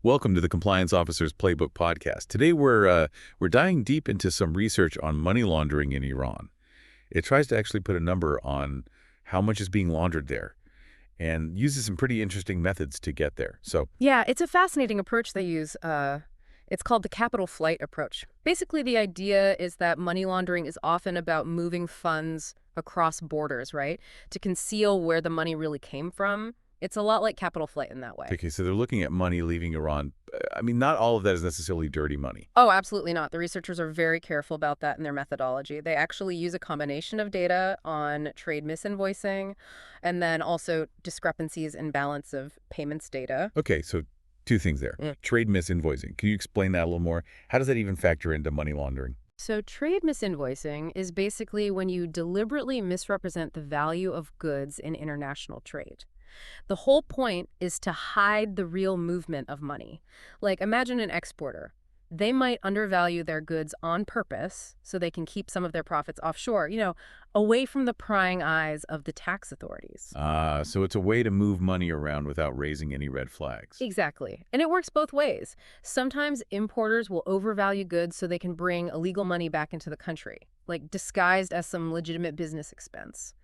Welcome to the Compliance Officer's Playbook podcast. Today we're diving deep into some research on money laundering in Iran. It tries to actually put a number on how much is being laundered there and uses some pretty interesting methods to get there. So, Yeah, it's a fascinating approach they use. It's called the capital flight approach. Basically, the idea is that money laundering is often about moving funds across borders, right? To conceal where the money really came from. It's a lot like capital flight in that way. okay, so they're looking at money leaving Iran. I mean, not all of that is necessarily dirty money. Oh, absolutely not. The researchers are very careful about that in their methodology. They actually use a combination of data on trade misinvoicing and then also discrepancies in balance of payments data. Okay, so two things there. Trade misinvoicing. Can you explain that a little more? How does that even factor into money laundering? So trade misinvoicing is basically when you deliberately misrepresent the value of goods in international trade. The whole point is to hide the real movement of money. Like, imagine an exporter. They might undervalue their goods on purpose so they can keep some of their profits offshore, away from the prying eyes of the tax authorities. So it's a way to move money around without raising any red flags. Exactly. And it works both ways. Sometimes importers will overvalue goods so they can bring illegal money back into the country, like disguised as some legitimate business expense.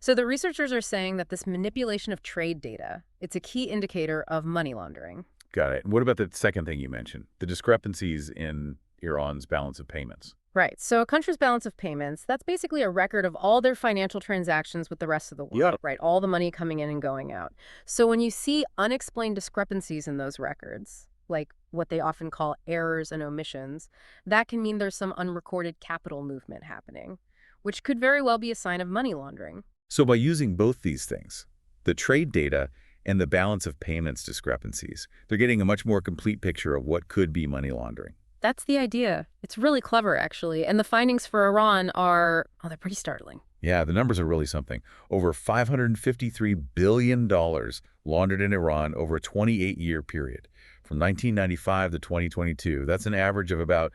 So the researchers are saying that this manipulation of trade data, it's a key indicator of money laundering. Got it. And what about the second thing you mentioned, the discrepancies in Iran's balance of payments? Right. So a country's balance of payments, that's basically a record of all their financial transactions with the rest of the world, Yeah. right? All the money coming in and going out. So when you see unexplained discrepancies in those records, like what they often call errors and omissions, that can mean there's some unrecorded capital movement happening, which could very well be a sign of money laundering. So by using both these things, the trade data and the balance of payments discrepancies, they're getting a much more complete picture of what could be money laundering. That's the idea. It's really clever, actually. And the findings for Iran are, they're pretty startling. Yeah, the numbers are really something. Over $553 billion laundered in Iran over a 28-year period, from 1995 to 2022. That's an average of about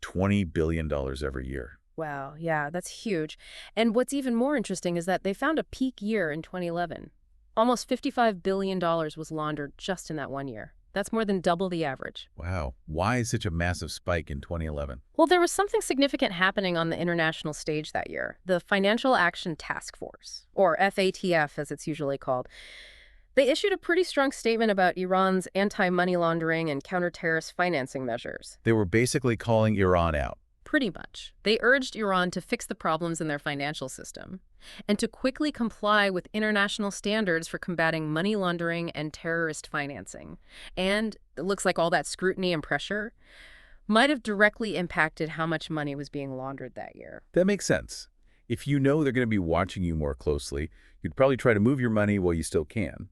$20 billion every year. Wow, yeah, that's huge. And what's even more interesting is that they found a peak year in 2011. Almost $55 billion was laundered just in that one year. That's more than double the average. Wow. Why such a massive spike in 2011? Well, there was something significant happening on the international stage that year. The Financial Action Task Force, or FATF as it's usually called, they issued a pretty strong statement about Iran's anti-money laundering and counter-terrorist financing measures. They were basically calling Iran out. Pretty much. They urged Iran to fix the problems in their financial system and to quickly comply with international standards for combating money laundering and terrorist financing. And it looks like all that scrutiny and pressure might have directly impacted how much money was being laundered that year. That makes sense. If you know they're going to be watching you more closely, you'd probably try to move your money while you still can.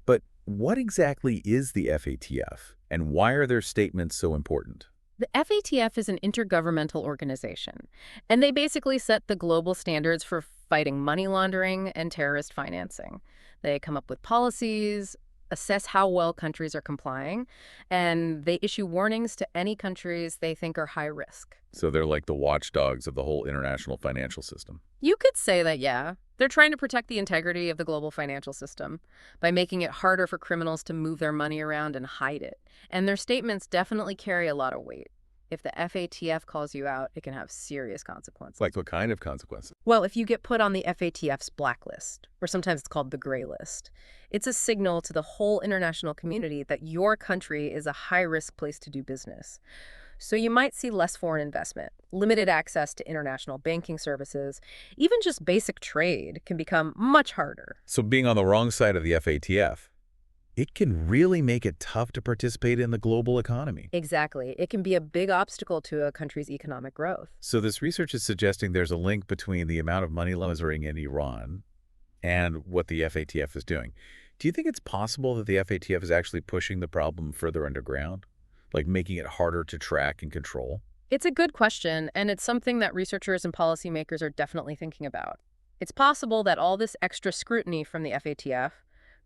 But what exactly is the FATF, and why are their statements so important? The FATF is an intergovernmental organization, and they basically set the global standards for fighting money laundering and terrorist financing. They come up with policies, assess how well countries are complying, and they issue warnings to any countries they think are high risk. So they're like the watchdogs of the whole international financial system. You could say that, yeah. They're trying to protect the integrity of the global financial system by making it harder for criminals to move their money around and hide it. And their statements definitely carry a lot of weight. If the FATF calls you out, it can have serious consequences. Like what kind of consequences? Well, if you get put on the FATF's blacklist, or sometimes it's called the gray list, it's a signal to the whole international community that your country is a high-risk place to do business. So you might see less foreign investment, limited access to international banking services, even just basic trade can become much harder. So being on the wrong side of the FATF, it can really make it tough to participate in the global economy. Exactly. It can be a big obstacle to a country's economic growth. So this research is suggesting there's a link between the amount of money laundering in Iran and what the FATF is doing. Do you think it's possible that the FATF is actually pushing the problem further underground, like making it harder to track and control? It's a good question, and it's something that researchers and policymakers are definitely thinking about. It's possible that all this extra scrutiny from the FATF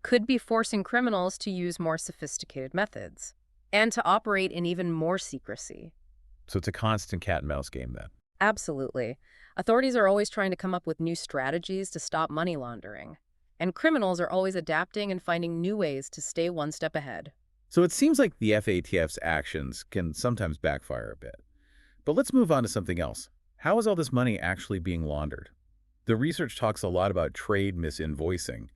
could be forcing criminals to use more sophisticated methods and to operate in even more secrecy. So it's a constant cat and mouse game then. Absolutely. Authorities are always trying to come up with new strategies to stop money laundering, and criminals are always adapting and finding new ways to stay one step ahead. So it seems like the FATF's actions can sometimes backfire a bit. But let's move on to something else. How is all this money actually being laundered? The research talks a lot about trade misinvoicing.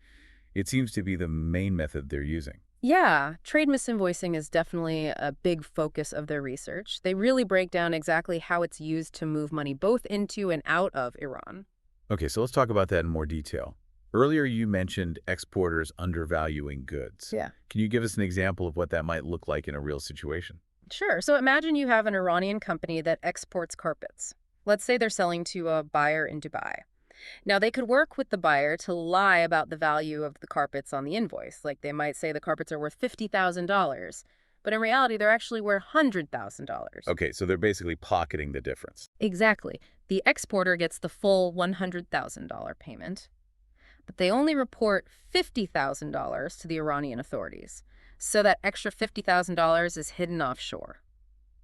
It seems to be the main method they're using. Yeah, trade misinvoicing is definitely a big focus of their research. They really break down exactly how it's used to move money both into and out of Iran. Okay, so let's talk about that in more detail. Earlier, you mentioned exporters undervaluing goods. Yeah. Can you give us an example of what that might look like in a real situation? Sure. So imagine you have an Iranian company that exports carpets. Let's say they're selling to a buyer in Dubai. Now, they could work with the buyer to lie about the value of the carpets on the invoice. Like they might say the carpets are worth $50,000, but in reality, they're actually worth $100,000. Okay, so they're basically pocketing the difference. Exactly. The exporter gets the full $100,000 payment, but they only report $50,000 to the Iranian authorities. So that extra $50,000 is hidden offshore.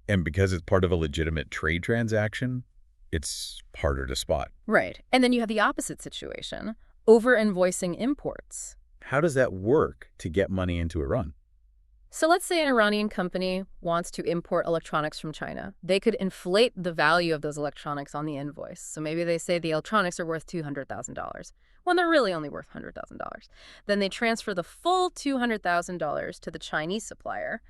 And because it's part of a legitimate trade transaction, it's harder to spot. Right. And then you have the opposite situation, over-invoicing imports. How does that work to get money into Iran? So let's say an Iranian company wants to import electronics from China. They could inflate the value of those electronics on the invoice. So maybe they say the electronics are worth $200,000 when they're really only worth $100,000. Then they transfer the full $200,000 to the Chinese supplier,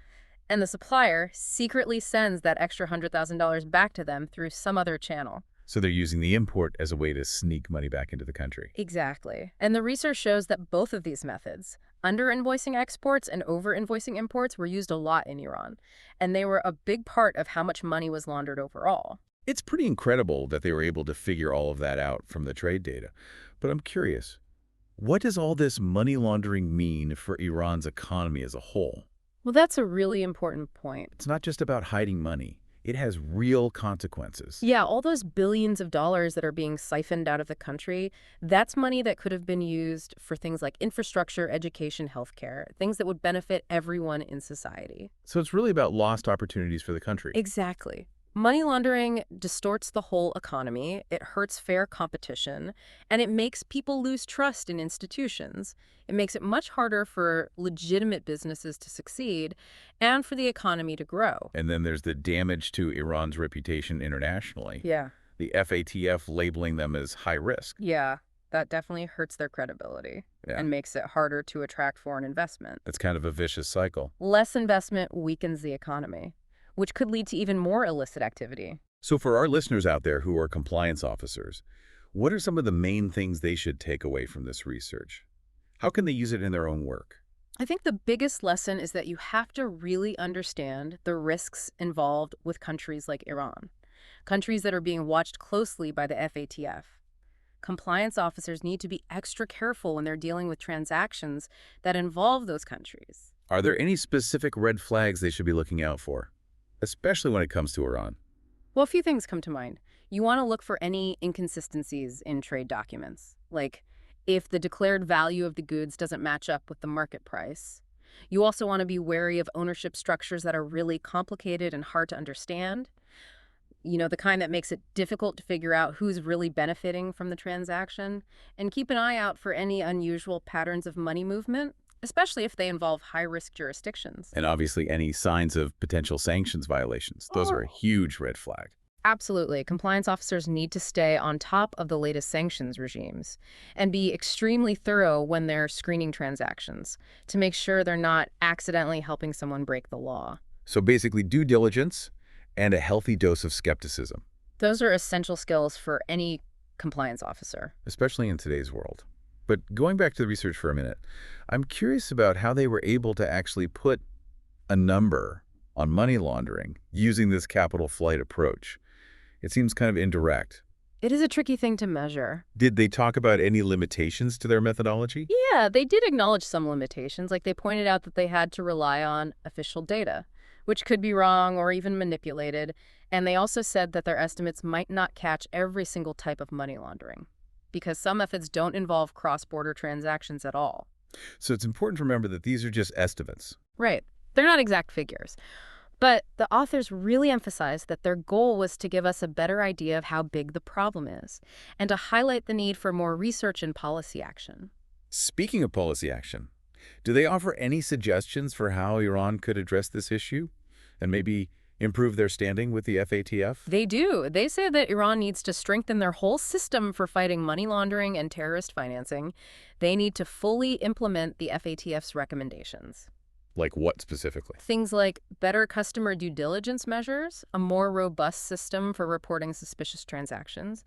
and the supplier secretly sends that extra $100,000 back to them through some other channel. So they're using the import as a way to sneak money back into the country. Exactly. And the research shows that both of these methods, under-invoicing exports and over-invoicing imports, were used a lot in Iran. And they were a big part of how much money was laundered overall. It's pretty incredible that they were able to figure all of that out from the trade data. But I'm curious, what does all this money laundering mean for Iran's economy as a whole? Well, that's a really important point. It's not just about hiding money. It has real consequences. Yeah, all those billions of dollars that are being siphoned out of the country, that's money that could have been used for things like infrastructure, education, healthcare, things that would benefit everyone in society. So it's really about lost opportunities for the country. Exactly. Money laundering distorts the whole economy, it hurts fair competition, and it makes people lose trust in institutions. It makes it much harder for legitimate businesses to succeed and for the economy to grow. And then there's the damage to Iran's reputation internationally. Yeah. The FATF labeling them as high risk. Yeah, that definitely hurts their credibility and makes it harder to attract foreign investment. That's kind of a vicious cycle. Less investment weakens the economy, which could lead to even more illicit activity. So for our listeners out there who are compliance officers, what are some of the main things they should take away from this research? How can they use it in their own work? I think the biggest lesson is that you have to really understand the risks involved with countries like Iran, countries that are being watched closely by the FATF. Compliance officers need to be extra careful when they're dealing with transactions that involve those countries. Are there any specific red flags they should be looking out for, especially when it comes to Iran? Well, a few things come to mind. You want to look for any inconsistencies in trade documents, like if the declared value of the goods doesn't match up with the market price. You also want to be wary of ownership structures that are really complicated and hard to understand. You know, the kind that makes it difficult to figure out who's really benefiting from the transaction. And keep an eye out for any unusual patterns of money movement, especially if they involve high-risk jurisdictions. And obviously any signs of potential sanctions violations. Those are a huge red flag. Absolutely. Compliance officers need to stay on top of the latest sanctions regimes and be extremely thorough when they're screening transactions to make sure they're not accidentally helping someone break the law. So basically due diligence and a healthy dose of skepticism. Those are essential skills for any compliance officer. Especially in today's world. But going back to the research for a minute, I'm curious about how they were able to actually put a number on money laundering using this capital flight approach. It seems kind of indirect. It is a tricky thing to measure. Did they talk about any limitations to their methodology? Yeah, they did acknowledge some limitations, like they pointed out that they had to rely on official data, which could be wrong or even manipulated, and they also said that their estimates might not catch every single type of money laundering, because some methods don't involve cross-border transactions at all. So it's important to remember that these are just estimates. Right. They're not exact figures. But the authors really emphasized that their goal was to give us a better idea of how big the problem is, and to highlight the need for more research and policy action. Speaking of policy action, Do they offer any suggestions for how Iran could address this issue and maybe improve their standing with the FATF? They do. They say that Iran needs to strengthen their whole system for fighting money laundering and terrorist financing. They need to fully implement the FATF's recommendations. Like what specifically? Things like better customer due diligence measures, a more robust system for reporting suspicious transactions,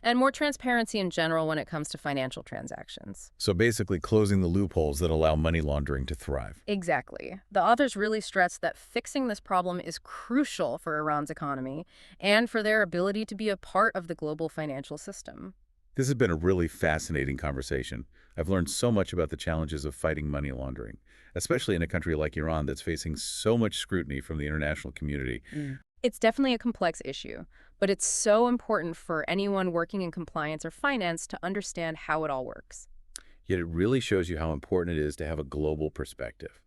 and more transparency in general when it comes to financial transactions. So basically closing the loopholes that allow money laundering to thrive. Exactly. The authors really stress that fixing this problem is crucial for Iran's economy and for their ability to be a part of the global financial system. This has been a really fascinating conversation. I've learned so much about the challenges of fighting money laundering, especially in a country like Iran that's facing so much scrutiny from the international community. It's definitely a complex issue, but it's so important for anyone working in compliance or finance to understand how it all works. Yet it really shows you how important it is to have a global perspective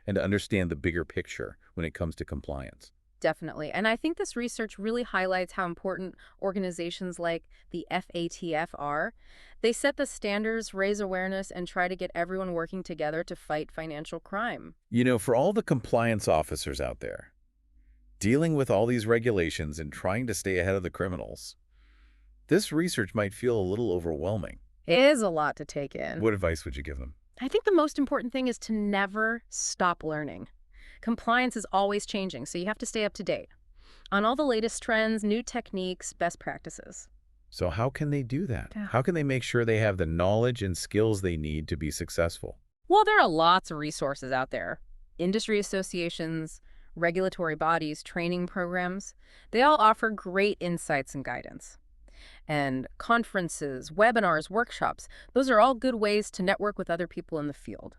and to understand the bigger picture when it comes to compliance. Definitely. And I think this research really highlights how important organizations like the FATF are. They set the standards, raise awareness, and try to get everyone working together to fight financial crime. You know, for all the compliance officers out there, dealing with all these regulations and trying to stay ahead of the criminals, this research might feel a little overwhelming. It is a lot to take in. What advice would you give them? I think the most important thing is to never stop learning. Compliance is always changing, so you have to stay up to date on all the latest trends, new techniques, best practices. So how can they do that? Yeah. How can they make sure they have the knowledge and skills they need to be successful? Well, there are lots of resources out there. Industry associations, regulatory bodies, training programs, they all offer great insights and guidance. And conferences, webinars, workshops, those are all good ways to network with other people in the field.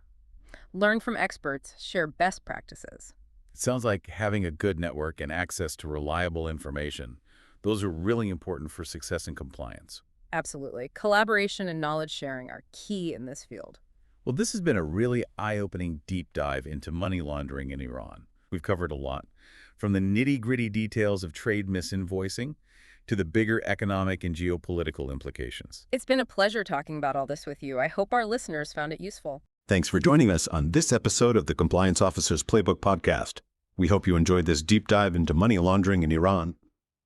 Learn from experts, share best practices. It sounds like having a good network and access to reliable information, those are really important for success in compliance. Absolutely. Collaboration and knowledge sharing are key in this field. Well, this has been a really eye-opening deep dive into money laundering in Iran. We've covered a lot, from the nitty-gritty details of trade misinvoicing to the bigger economic and geopolitical implications. It's been a pleasure talking about all this with you. I hope our listeners found it useful. Thanks for joining us on this episode of the Compliance Officer's Playbook podcast. We hope you enjoyed this deep dive into money laundering in Iran.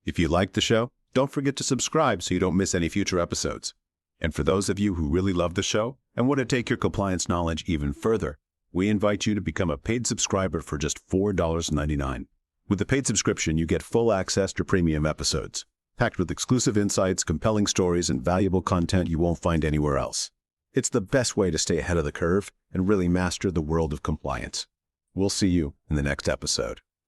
If you liked the show, don't forget to subscribe so you don't miss any future episodes. And for those of you who really love the show and want to take your compliance knowledge even further, we invite you to become a paid subscriber for just $4.99. With the paid subscription, you get full access to premium episodes, packed with exclusive insights, compelling stories, and valuable content you won't find anywhere else. It's the best way to stay ahead of the curve and really master the world of compliance. We'll see you in the next episode.